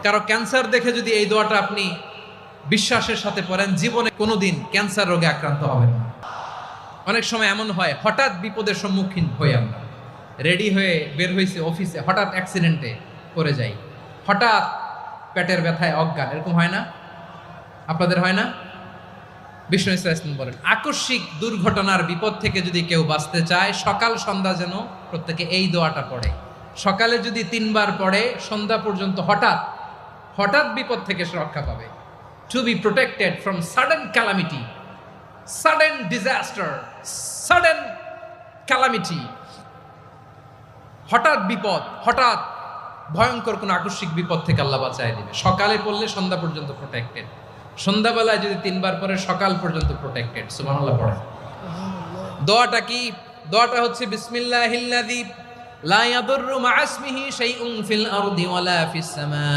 কারো ক্যান্সার দেখে যদি এই দোয়াটা আপনি বিশ্বাসের সাথে পড়েন, জীবনে কোনোদিন ক্যান্সার রোগে আক্রান্ত হবেন না। অনেক সময় এমন হয়, হঠাৎ বিপদের সম্মুখীন হই আমরা, রেডি হয়ে বের হয়েছে অফিসে, হঠাৎ অ্যাক্সিডেন্টে পড়ে যাই, হঠাৎ পেটের ব্যথায় অজ্ঞান, এরকম হয় না? আপনাদের হয় না? বিষ্ণু ইসলাম বলেন, আকস্মিক দুর্ঘটনার বিপদ থেকে যদি কেউ বাঁচতে চায়, সকাল সন্ধ্যা যেন প্রত্যেকে এই দোয়াটা পড়ে। সকালে যদি 3 বার পড়ে, সন্ধ্যা পর্যন্ত হঠাৎ বিপদ থেকে সে রক্ষা পাবে। To be protected from sudden calamity, sudden disaster, sudden calamity, হঠাৎ বিপদ, হঠাৎ ভয়ঙ্কর কোন আকস্মিক বিপদ থেকে আল্লাহ বাঁচায় দিবে। সকালে পড়লে সন্ধ্যা পর্যন্ত প্রোটেক্টেড, সন্ধ্যাবেলায় যদি 3 বার পরে সকাল পর্যন্ত প্রোটেক্টেড। সুবহানাল্লাহ পড়ে। দোয়াটা কি? দোয়াটা হচ্ছে বিসমিল্লাহিল্লাযী লা ইয়াদুররু মা ইসমিহি শাইউন ফিল আরদি ওয়ালা ফিস সামা।